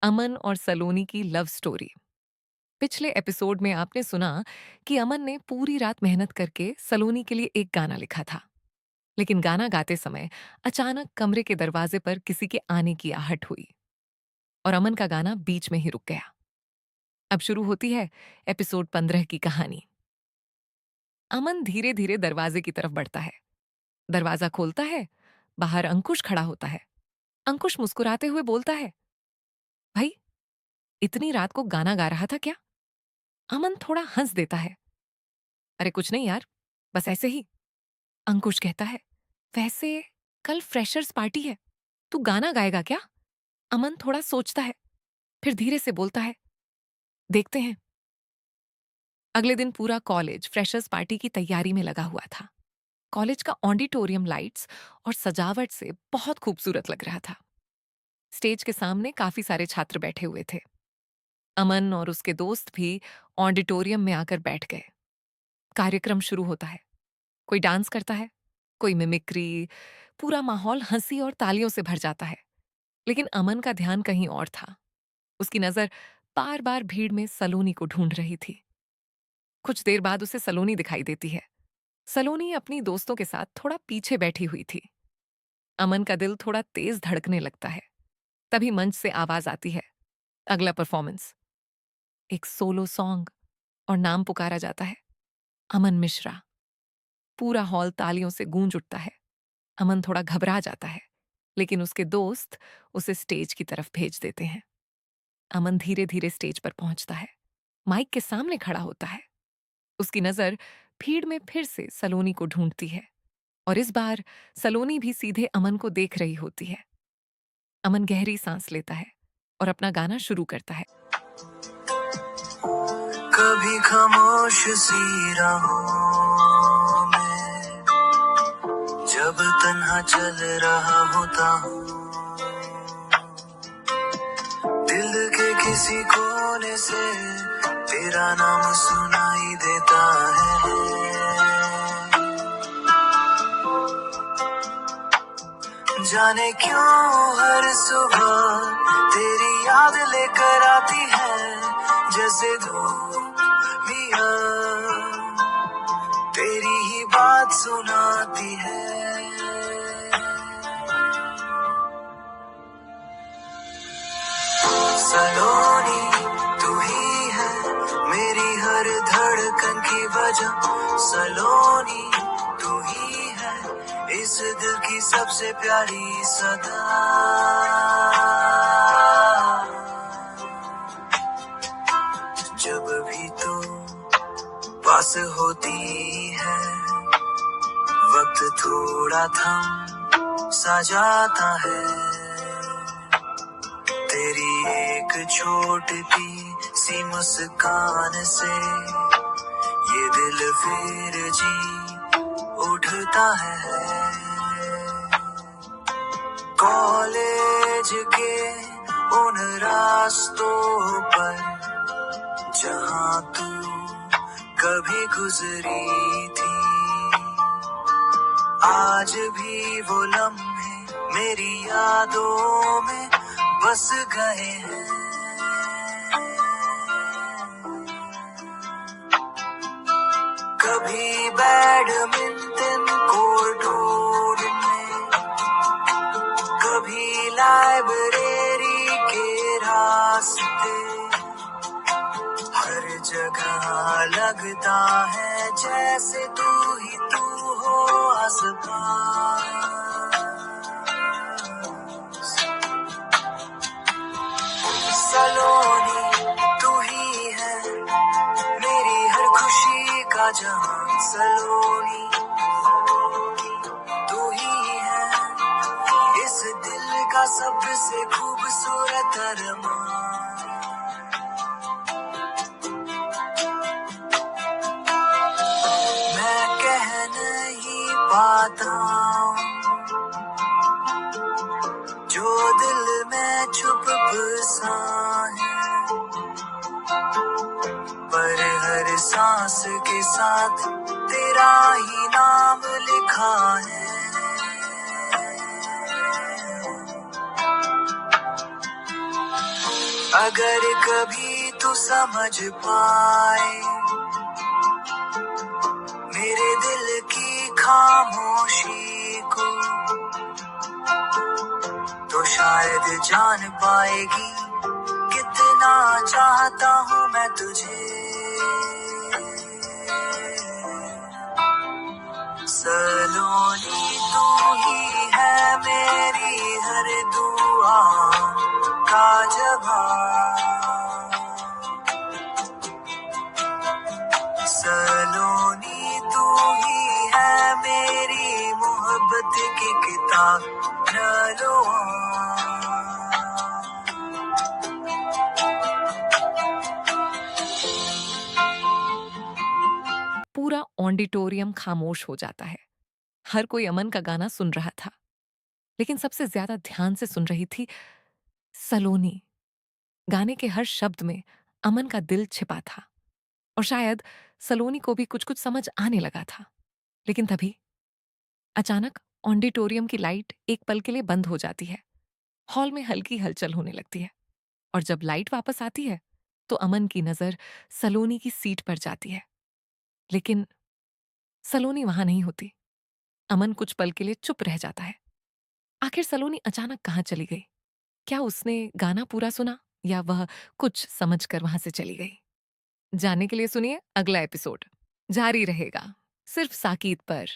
अमन और सलोनी की love story. पिछले एपिसोड में आपने सुना कि अमन ने पूरी रात मेहनत करके सलोनी के लिए एक गाना लिखा था। लेकिन गाना गाते समय अचानक कमरे के दरवाजे पर किसी के आने की आहट हुई और अमन का गाना बीच में ही रुक गया। अब शुरू होती है एपिसोड 15 की कहानी। अमन धीरे धीरे दरवाजे की तरफ बढ़ता है। दरवाजा खोलता है। बाहर अंकुश खड़ा होता है। अंकुश मुस्कुराते हुए बोलता है, भाई, इतनी रात को गाना गा रहा था क्या? अमन थोड़ा हंस देता है। अरे कुछ नहीं यार, बस ऐसे ही। अंकुश कहता है, वैसे कल फ्रेशर्स पार्टी है, तू गाना गाएगा क्या? अमन थोड़ा सोचता है, फिर धीरे से बोलता है, देखते हैं। अगले दिन पूरा कॉलेज फ्रेशर्स पार्टी की तैयारी में लगा हुआ था। कॉलेज का ऑडिटोरियम लाइट्स और सजावट से बहुत खूबसूरत लग रहा था। स्टेज के सामने काफी सारे छात्र बैठे हुए थे। अमन और उसके दोस्त भी ऑडिटोरियम में आकर बैठ गए। कार्यक्रम शुरू होता है। कोई डांस करता है, कोई मिमिक्री। पूरा माहौल हंसी और तालियों से भर जाता है। लेकिन अमन का ध्यान कहीं और था। उसकी नजर बार बार भीड़ में सलोनी को ढूंढ रही थी। कुछ देर बाद उसे सलोनी दिखाई देती है। सलोनी अपनी दोस्तों के साथ थोड़ा पीछे बैठी हुई थी। अमन का दिल थोड़ा तेज धड़कने लगता है। तभी मंच से आवाज आती है, अगला परफॉर्मेंस। एक सोलो सॉन्ग और नाम पुकारा जाता है, अमन मिश्रा। पूरा हॉल तालियों से गूंज उठता है। अमन थोड़ा घबरा जाता है, लेकिन उसके दोस्त उसे स्टेज की तरफ भेज देते हैं। अमन धीरे धीरे स्टेज पर पहुंचता है। माइक के सामने खड़ा होता है। उसकी नजर भीड़ में फिर से सलोनी को ढूंढती है और इस बार सलोनी भी सीधे अमन को देख रही होती है। अमन गहरी सांस लेता है और अपना गाना शुरू करता है। कभी खामोश सी राहों में जब तन्हा चल रहा होता हूँ, दिल के किसी कोने से तेरा नाम सुनाई देता है। जाने क्यों हर सुबह तेरी याद लेकर आती है, जैसे धूप मिया तेरी ही बात सुनाती है। सलोनी तू ही है मेरी हर धड़कन की वजह। सलोनी तू ही है इस दिल की सबसे प्यारी सदा। जब भी तू पास होती है, वक्त थोड़ा थम सा जाता है। तेरी एक छोटी सी मुस्कान से ये दिल फिर जी उठता है। कॉलेज के उन रास्तों पर जहाँ तू कभी गुजरी थी, आज भी वो लम्हे मेरी यादों में बस गए हैं। कभी बैडमिंटन कोर्ट में, कभी लाइब्रेरी के रास्ते, हर जगह लगता है जैसे तू ही तू हो आसपास। सलोनी तू ही है मेरी हर खुशी का जहां। सलोनी तू ही है इस दिल का सबसे खूबसूरत अरमान। मैं कह नहीं पाता जो दिल में छुप बसा है, पर हर सांस के साथ तेरा ही नाम लिखा है। अगर कभी तू समझ पाए मेरे दिल की खामोशी को, तो शायद जान पाएगी कितना चाहता हूँ मैं तुझे। सलोनी तू ही है मेरी हर दुआ का जवाब। सलोनी तू ही है मेरी मोहब्बत की किताब न लो। पूरा ऑडिटोरियम खामोश हो जाता है। हर कोई अमन का गाना सुन रहा था, लेकिन सबसे ज्यादा ध्यान से सुन रही थी सलोनी। गाने के हर शब्द में अमन का दिल छिपा था, और शायद सलोनी को भी कुछ कुछ समझ आने लगा था। लेकिन तभी अचानक ऑडिटोरियम की लाइट एक पल के लिए बंद हो जाती है। हॉल में हल्की हलचल होने लगती है, और जब लाइट वापस आती है तो अमन की नजर सलोनी की सीट पर जाती है। लेकिन सलोनी वहां नहीं होती। अमन कुछ पल के लिए चुप रह जाता है। आखिर सलोनी अचानक कहाँ चली गई? क्या उसने गाना पूरा सुना, या वह कुछ समझकर वहां से चली गई? जानने के लिए सुनिए अगला एपिसोड। जारी रहेगा सिर्फ साकीत पर।